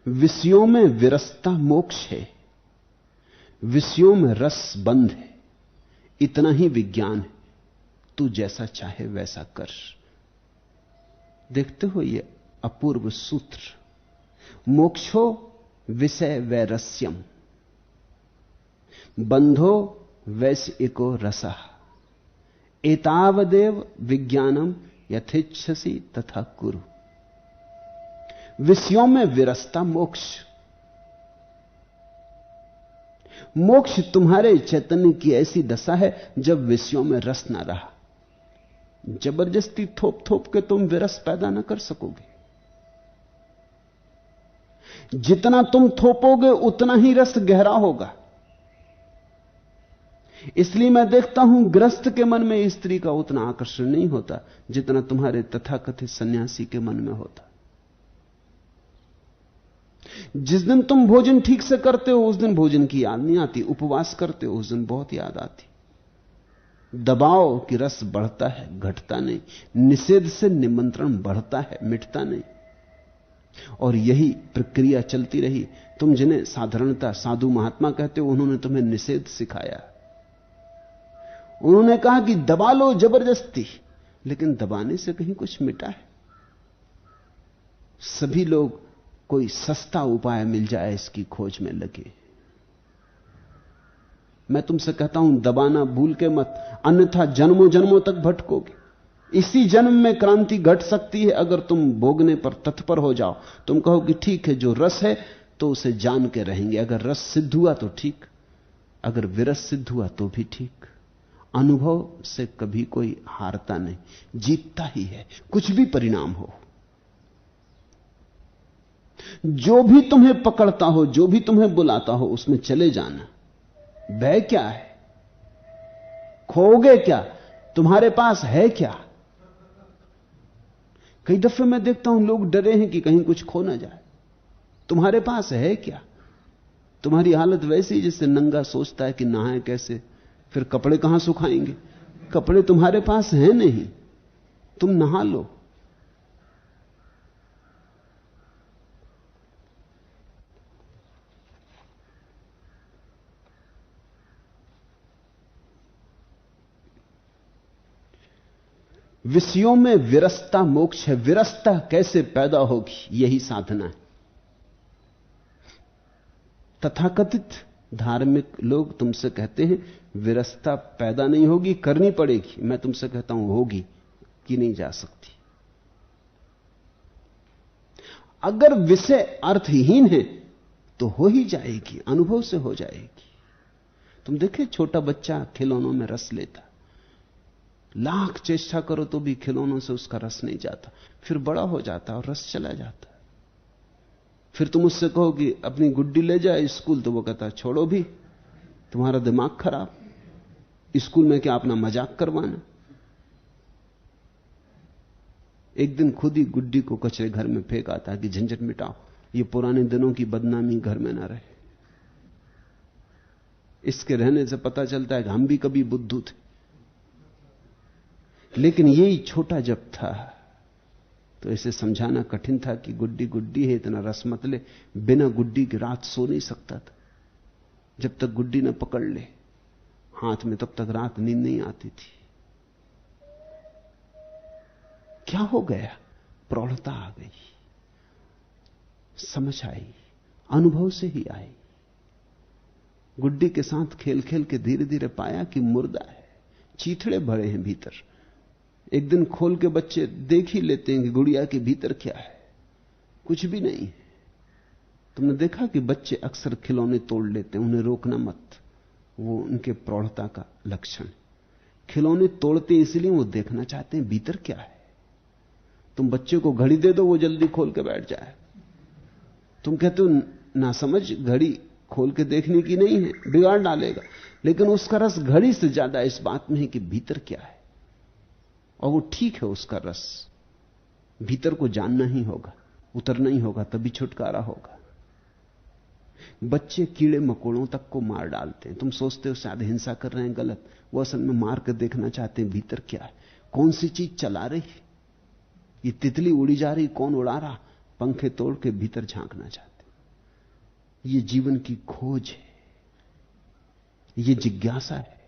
विषयों में विरसता मोक्ष है, विषयों में रस बंध है, इतना ही विज्ञान है। तू जैसा चाहे वैसा कर। देखते हो ये अपूर्व सूत्र, मोक्षो विषय वैरस्यम, बंधो वैश्यको रसः, एतावदेव विज्ञानम यथेच्छसि तथा कुरु। विषयों में विरसता मोक्ष। मोक्ष तुम्हारे चैतन्य की ऐसी दशा है जब विषयों में रस ना रहा। जबरदस्ती थोप थोप के तुम विरस पैदा ना कर सकोगे। जितना तुम थोपोगे उतना ही रस गहरा होगा। इसलिए मैं देखता हूं गृहस्थ के मन में स्त्री का उतना आकर्षण नहीं होता जितना तुम्हारे तथाकथित सन्यासी के मन में होता। जिस दिन तुम भोजन ठीक से करते हो उस दिन भोजन की याद नहीं आती, उपवास करते हो उस दिन बहुत याद आती। दबाव की रस बढ़ता है, घटता नहीं। निषेध से निमंत्रण बढ़ता है, मिटता नहीं। और यही प्रक्रिया चलती रही। तुम जिन्हें साधारणता साधु महात्मा कहते हो, उन्होंने तुम्हें निषेध सिखाया। उन्होंने कहा कि दबा लो जबरदस्ती, लेकिन दबाने से कहीं कुछ मिटा है। सभी लोग कोई सस्ता उपाय मिल जाए इसकी खोज में लगे। मैं तुमसे कहता हूं दबाना भूल के मत, अन्यथा जन्मों जन्मों तक भटकोगे। इसी जन्म में क्रांति घट सकती है अगर तुम भोगने पर तत्पर हो जाओ। तुम कहो कि ठीक है, जो रस है तो उसे जान के रहेंगे। अगर रस सिद्ध हुआ तो ठीक, अगर विरस सिद्ध हुआ तो भी ठीक। अनुभव से कभी कोई हारता नहीं, जीतता ही है, कुछ भी परिणाम हो। जो भी तुम्हें पकड़ता हो, जो भी तुम्हें बुलाता हो, उसमें चले जाना। भय क्या है? खोओगे क्या? तुम्हारे पास है क्या? कई दफे मैं देखता हूं लोग डरे हैं कि कहीं कुछ खो ना जाए। तुम्हारे पास है क्या? तुम्हारी हालत वैसी जैसे नंगा सोचता है कि नहाए कैसे, फिर कपड़े कहां सुखाएंगे। कपड़े तुम्हारे पास हैं नहीं, तुम नहा लो। विषयों में विरसता मोक्ष है। विरसता कैसे पैदा होगी, यही साधना है। तथाकथित धार्मिक लोग तुमसे कहते हैं विरसता पैदा नहीं होगी, करनी पड़ेगी। मैं तुमसे कहता हूं होगी, कि नहीं जा सकती। अगर विषय अर्थहीन है तो हो ही जाएगी, अनुभव से हो जाएगी। तुम देखे छोटा बच्चा खिलौनों में रस लेता, लाख चेष्टा करो तो भी खिलौनों से उसका रस नहीं जाता। फिर बड़ा हो जाता और रस चला जाता। फिर तुम उससे कहो कि अपनी गुड्डी ले जाए स्कूल, तो वो कहता छोड़ो भी, तुम्हारा दिमाग खराब, स्कूल में क्या अपना मजाक करवाना। एक दिन खुद ही गुड्डी को कचरे घर में फेंक आता कि झंझट मिटाओ, ये पुराने दिनों की बदनामी घर में ना रहे। इसके रहने से पता चलता है कि हम भी कभी बुद्धू थे। लेकिन यही छोटा जब था तो इसे समझाना कठिन था कि गुड्डी गुड्डी है, इतना रस मत ले। बिना गुड्डी की रात सो नहीं सकता था। जब तक गुड्डी न पकड़ ले हाथ में, तब तक रात नींद नहीं आती थी। क्या हो गया? प्रौढ़ता आ गई, समझ आई, अनुभव से ही आई। गुड्डी के साथ खेल खेल के धीरे धीरे पाया कि मुर्दा है, चीथड़े भरे हैं भीतर। एक दिन खोल के बच्चे देख ही लेते हैं कि गुड़िया के भीतर क्या है, कुछ भी नहीं है। तुमने देखा कि बच्चे अक्सर खिलौने तोड़ लेते हैं, उन्हें रोकना मत, वो उनके प्रौढ़ता का लक्षण। खिलौने तोड़ते इसलिए वो देखना चाहते हैं भीतर क्या है। तुम बच्चे को घड़ी दे दो, वो जल्दी खोल के बैठ जाए। तुम कहते हो ना समझ, घड़ी खोल के देखने की नहीं है, बिगाड़ डालेगा। लेकिन उसका रस घड़ी से ज्यादा इस बात में है कि भीतर क्या है। और वो ठीक है, उसका रस भीतर को जानना ही होगा, उतरना ही होगा, तभी छुटकारा होगा। बच्चे कीड़े मकोड़ों तक को मार डालते हैं। तुम सोचते हो शायद हिंसा कर रहे हैं, गलत। वो असल में मार कर देखना चाहते हैं भीतर क्या है, कौन सी चीज चला रही है। ये तितली उड़ी जा रही, कौन उड़ा रहा, पंखे तोड़ के भीतर झांकना चाहते। ये जीवन की खोज है, ये जिज्ञासा है।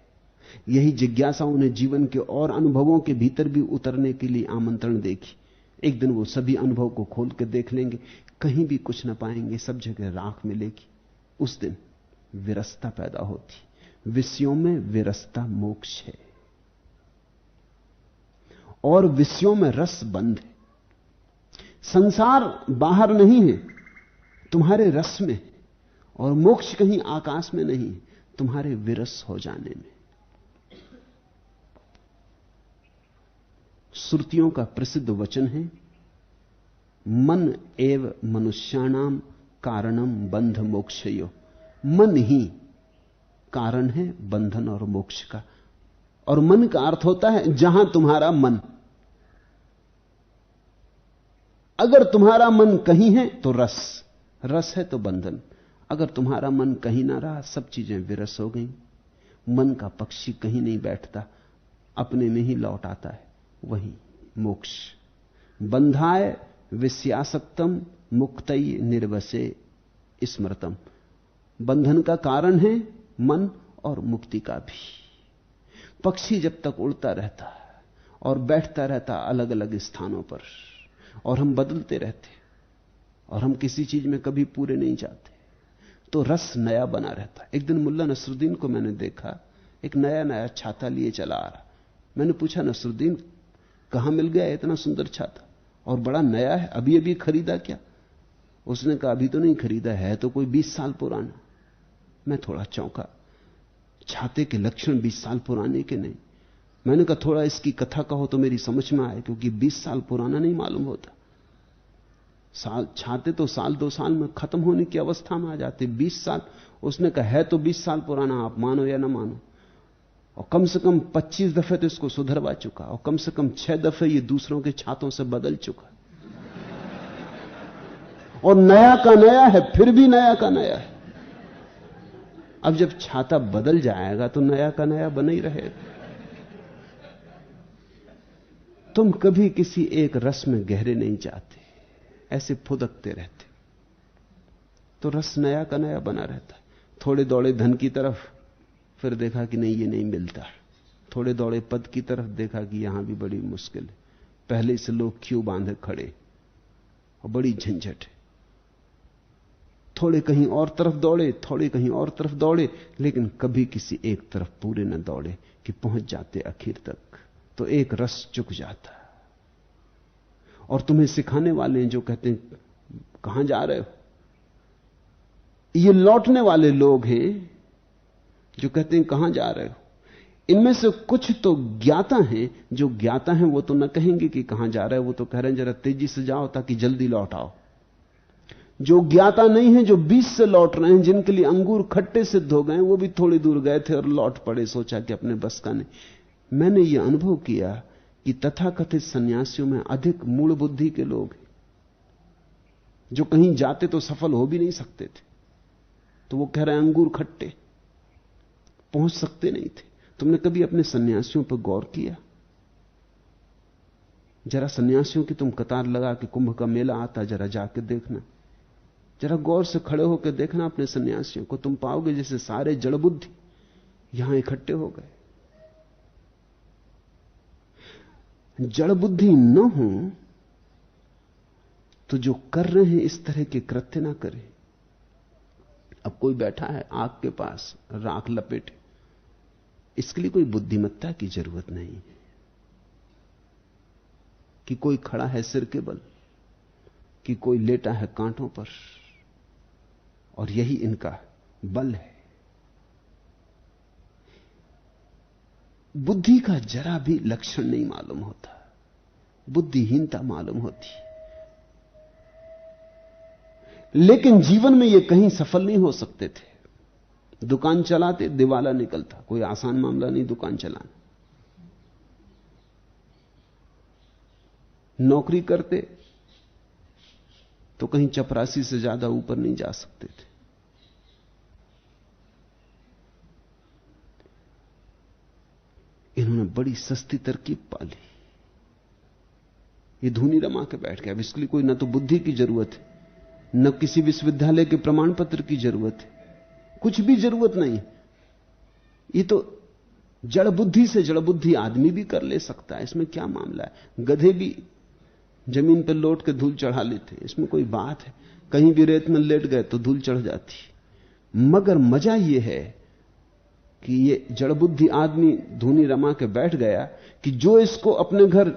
यही जिज्ञासा उन्हें जीवन के और अनुभवों के भीतर भी उतरने के लिए आमंत्रण देगी। एक दिन वो सभी अनुभव को खोल के देख लेंगे, कहीं भी कुछ न पाएंगे, सब जगह राख मिलेगी। उस दिन विरसता पैदा होती। विषयों में विरसता मोक्ष है, और विषयों में रस बंध है। संसार बाहर नहीं है, तुम्हारे रस में, और मोक्ष कहीं आकाश में नहीं, तुम्हारे विरस हो जाने में। श्रुतियों का प्रसिद्ध वचन है, मन एव मनुष्याणाम कारणम बंध मोक्षयो। मन ही कारण है बंधन और मोक्ष का। और मन का अर्थ होता है जहां तुम्हारा मन। अगर तुम्हारा मन कहीं है तो रस, रस है तो बंधन। अगर तुम्हारा मन कहीं ना रहा, सब चीजें विरस हो गई। मन का पक्षी कहीं नहीं बैठता, अपने में ही लौट आता है, वही मोक्ष। बंधाय विषयासक्तम मुक्तई निर्वसे स्मृतम। बंधन का कारण है मन, और मुक्ति का भी। पक्षी जब तक उड़ता रहता और बैठता रहता अलग अलग स्थानों पर, और हम बदलते रहते, और हम किसी चीज में कभी पूरे नहीं जाते, तो रस नया बना रहता। एक दिन मुल्ला नसरुद्दीन को मैंने देखा, एक नया नया छाता लिए चला आ रहा। मैंने पूछा, नसरुद्दीन कहां मिल गया इतना सुंदर छाता, और बड़ा नया है, अभी अभी खरीदा क्या? उसने कहा, अभी तो नहीं खरीदा है, तो कोई 20 साल पुराना। मैं थोड़ा चौंका, छाते के लक्षण 20 साल पुराने के नहीं। मैंने कहा, थोड़ा इसकी कथा कहो तो मेरी समझ में आए, क्योंकि 20 साल पुराना नहीं मालूम होता। साल छाते तो साल 2 साल में खत्म होने की अवस्था में आ जाते, 20 साल। उसने कहा, है तो 20 साल पुराना, आप मानो या ना मानो, और कम से कम 25 दफे तो इसको सुधरवा चुका, और कम से कम 6 दफे ये दूसरों के छातों से बदल चुका, और नया का नया है, फिर भी नया का नया है। अब जब छाता बदल जाएगा तो नया का नया बना ही रहेगा। तुम कभी किसी एक रस में गहरे नहीं जाते, ऐसे फुदकते रहते, तो रस नया का नया बना रहता है। थोड़े दौड़े धन की तरफ, फिर देखा कि नहीं, ये नहीं मिलता। थोड़े दौड़े पद की तरफ, देखा कि यहां भी बड़ी मुश्किल है, पहले से लोग क्यों बांधे खड़े, और बड़ी झंझट है। थोड़े कहीं और तरफ दौड़े, थोड़े कहीं और तरफ दौड़े, लेकिन कभी किसी एक तरफ पूरे न दौड़े कि पहुंच जाते आखिर तक, तो एक रस चुक जाता। और तुम्हें सिखाने वाले हैं जो कहते हैं कहां जा रहे हो, ये लौटने वाले लोग हैं जो कहते हैं कहां जा रहे हो। इनमें से कुछ तो ज्ञाता हैं, जो ज्ञाता हैं वो तो न कहेंगे कि कहां जा रहे हो, वो तो कह रहे हैं जरा तेजी से जाओ ताकि जल्दी लौट आओ। जो ज्ञाता नहीं है, जो 20 से लौट रहे हैं, जिनके लिए अंगूर खट्टे सिद्ध हो गए, वो भी थोड़ी दूर गए थे और लौट पड़े, सोचा कि अपने बस का नहीं। मैंने यह अनुभव किया कि तथाकथित सन्यासियों में अधिक मूढ़ बुद्धि के लोग हैं, जो कहीं जाते तो सफल हो भी नहीं सकते थे, तो वो कह रहे हैं अंगूर खट्टे, पहुंच सकते नहीं थे। तुमने कभी अपने सन्यासियों पर गौर किया? जरा सन्यासियों की तुम कतार लगा के कुंभ का मेला आता, जरा जाके देखना, जरा गौर से खड़े होकर देखना अपने सन्यासियों को, तुम पाओगे जैसे सारे जड़ बुद्धि यहां इकट्ठे हो गए। जड़ बुद्धि न हो तो जो कर रहे हैं इस तरह के कृत्य ना करें। अब कोई बैठा है आग के पास, राख लपेटे, इसके लिए कोई बुद्धिमत्ता की जरूरत नहीं है कि कोई खड़ा है सिर के बल, कि कोई लेटा है कांटों पर, और यही इनका बल है। बुद्धि का जरा भी लक्षण नहीं मालूम होता, बुद्धिहीनता मालूम होती। लेकिन जीवन में ये कहीं सफल नहीं हो सकते थे। दुकान चलाते दिवाला निकलता, कोई आसान मामला नहीं दुकान चलाना। नौकरी करते तो कहीं चपरासी से ज्यादा ऊपर नहीं जा सकते थे। इन्होंने बड़ी सस्ती तरकीब पाली, ये धूनी रमा के बैठ गया। अब इसके लिए कोई ना तो बुद्धि की जरूरत है, न किसी विश्वविद्यालय के प्रमाण पत्र की जरूरत है, कुछ भी जरूरत नहीं। ये तो जड़ बुद्धि से जड़ बुद्धि आदमी भी कर ले सकता है, इसमें क्या मामला है। गधे भी जमीन पर लौट के धूल चढ़ा लेते, इसमें कोई बात है। कहीं भी रेत में लेट गए तो धूल चढ़ जाती। मगर मजा यह है कि ये जड़ बुद्धि आदमी धूनी रमा के बैठ गया कि जो इसको अपने घर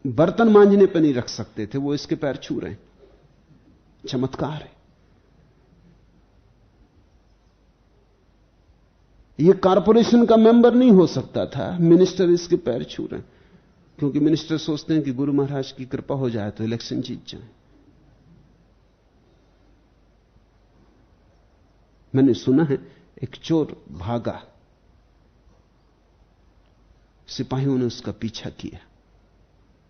बर्तन मांजने पर नहीं रख सकते थे, वो इसके पैर छू रहे हैं। चमत्कार है। ये कॉरपोरेशन का मेंबर नहीं हो सकता था, मिनिस्टर इसके पैर छू रहे हैं, क्योंकि मिनिस्टर सोचते हैं कि गुरु महाराज की कृपा हो जाए तो इलेक्शन जीत जाए। मैंने सुना है एक चोर भागा, सिपाहियों ने उसका पीछा किया,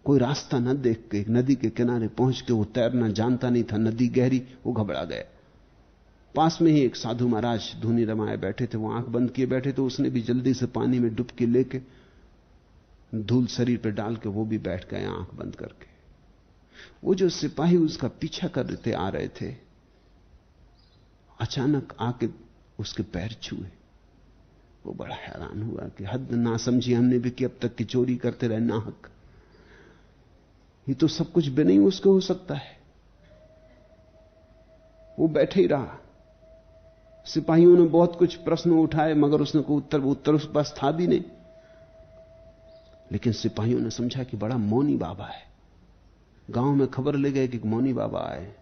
कोई रास्ता न देख के एक नदी के किनारे पहुंच के, वो तैरना जानता नहीं था, नदी गहरी, वो घबरा गया। पास में ही एक साधु महाराज धूनी रमाए बैठे थे, वो आंख बंद किए बैठे, तो उसने भी जल्दी से पानी में डुबकी लेके धूल शरीर पे डाल के वो भी बैठ गए आंख बंद करके। वो जो सिपाही उसका पीछा करते आ रहे थे, अचानक आके उसके पैर छुए। वो बड़ा हैरान हुआ कि हद ना समझी हमने भी कि अब तक की चोरी करते रहे नाहक, ये तो सब कुछ भी नहीं उसको हो सकता है। वो बैठे ही रहा। सिपाहियों ने बहुत कुछ प्रश्न उठाए, मगर उसने कोई उत्तर उसके पास था भी नहीं। लेकिन सिपाहियों ने समझा कि बड़ा मौनी बाबा है। गांव में खबर ले गए कि मौनी बाबा आए।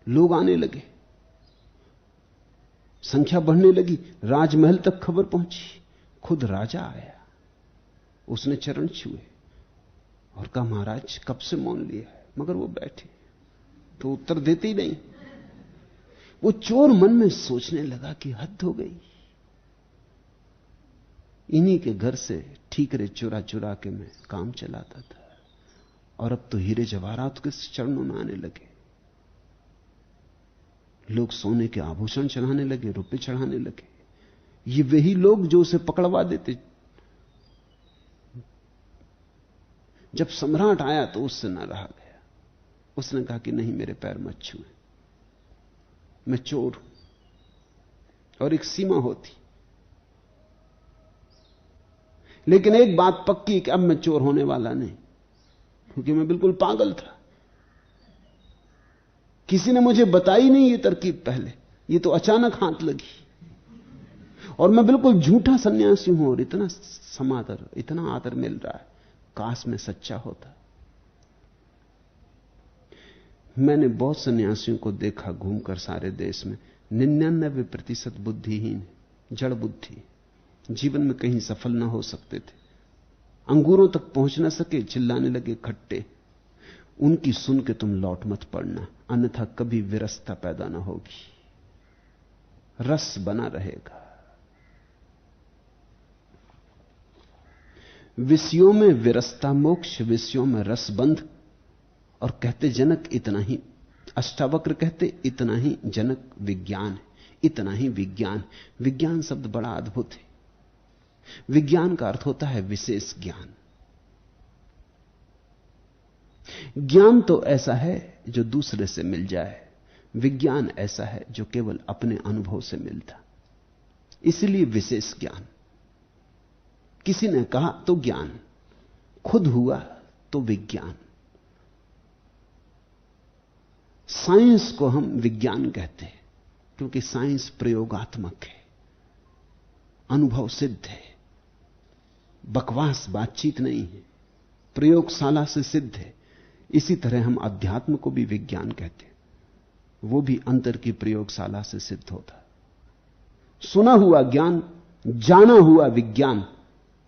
लोग आने लगे, संख्या बढ़ने लगी, राजमहल तक खबर पहुंची। खुद राजा आया, उसने चरण छुए और कहा, महाराज कब से मौन लिया है? मगर वो बैठे तो उत्तर देते ही नहीं। वो चोर मन में सोचने लगा कि हद हो गई, इन्हीं के घर से ठीकरे चुरा चुरा के मैं काम चलाता था, और अब तो हीरे जवाहरात के चरणों में आने लगे। लोग सोने के आभूषण चढ़ाने लगे, रुपए चढ़ाने लगे। ये वही लोग जो उसे पकड़वा देते। जब सम्राट आया तो उससे ना रहा गया। उसने कहा कि नहीं, मेरे पैर मत छुए, मैं चोर हूं और एक सीमा होती। लेकिन एक बात पक्की कि अब मैं चोर होने वाला नहीं, क्योंकि मैं बिल्कुल पागल था। किसी ने मुझे बताई नहीं ये तरकीब पहले, ये तो अचानक हाथ लगी। और मैं बिल्कुल झूठा सन्यासी हूं और इतना समादर, इतना आदर मिल रहा है, काश मैं सच्चा होता। मैंने बहुत सन्यासियों को देखा घूमकर सारे देश में, 99% बुद्धिहीन, जड़ बुद्धि, जीवन में कहीं सफल ना हो सकते थे, अंगूरों तक पहुंच ना सके, चिल्लाने लगे खट्टे। उनकी सुन के तुम लौट मत पड़ना, अन्यथा कभी विरसता पैदा ना होगी, रस बना रहेगा। विषयों में विरसता मोक्ष, विषयों में रस बंध। और कहते जनक इतना ही, अष्टावक्र कहते इतना ही जनक विज्ञान है, इतना ही विज्ञान। विज्ञान शब्द बड़ा अद्भुत है। विज्ञान का अर्थ होता है विशेष ज्ञान। ज्ञान तो ऐसा है जो दूसरे से मिल जाए, विज्ञान ऐसा है जो केवल अपने अनुभव से मिलता, इसलिए विशेष ज्ञान। किसी ने कहा तो ज्ञान, खुद हुआ तो विज्ञान। साइंस को हम विज्ञान कहते हैं क्योंकि साइंस प्रयोगात्मक है, अनुभव सिद्ध है, बकवास बातचीत नहीं है, प्रयोगशाला से सिद्ध है। इसी तरह हम अध्यात्म को भी विज्ञान कहते हैं, वो भी अंतर की प्रयोगशाला से सिद्ध होता। सुना हुआ ज्ञान, जाना हुआ विज्ञान,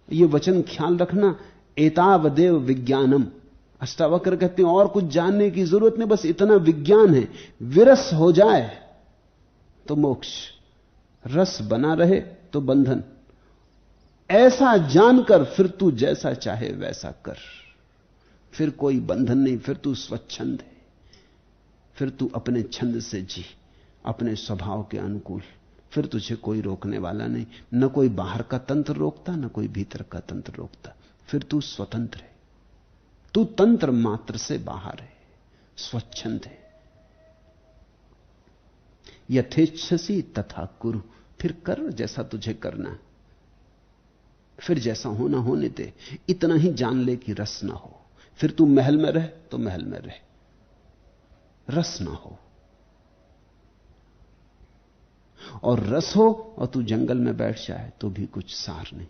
ये वचन ख्याल रखना। एतावदेव विज्ञानम, अष्टावक्र कहते हैं और कुछ जानने की जरूरत नहीं, बस इतना विज्ञान है। विरस हो जाए तो मोक्ष, रस बना रहे तो बंधन। ऐसा जानकर फिर तू जैसा चाहे वैसा कर, फिर कोई बंधन नहीं, फिर तू स्वच्छंद है, फिर तू अपने छंद से जी, अपने स्वभाव के अनुकूल, फिर तुझे कोई रोकने वाला नहीं। न कोई बाहर का तंत्र रोकता, न कोई भीतर का तंत्र रोकता, फिर तू स्वतंत्र है। तू तंत्र मात्र से बाहर है, स्वच्छंद है। यथेच्छसी तथा कुरु, फिर कर जैसा तुझे करना है, फिर जैसा होना होने दे। इतना ही जान ले कि रस ना हो। फिर तू महल में रह तो महल में रह, रस ना हो। और रस हो और तू जंगल में बैठ जाए तो भी कुछ सार नहीं।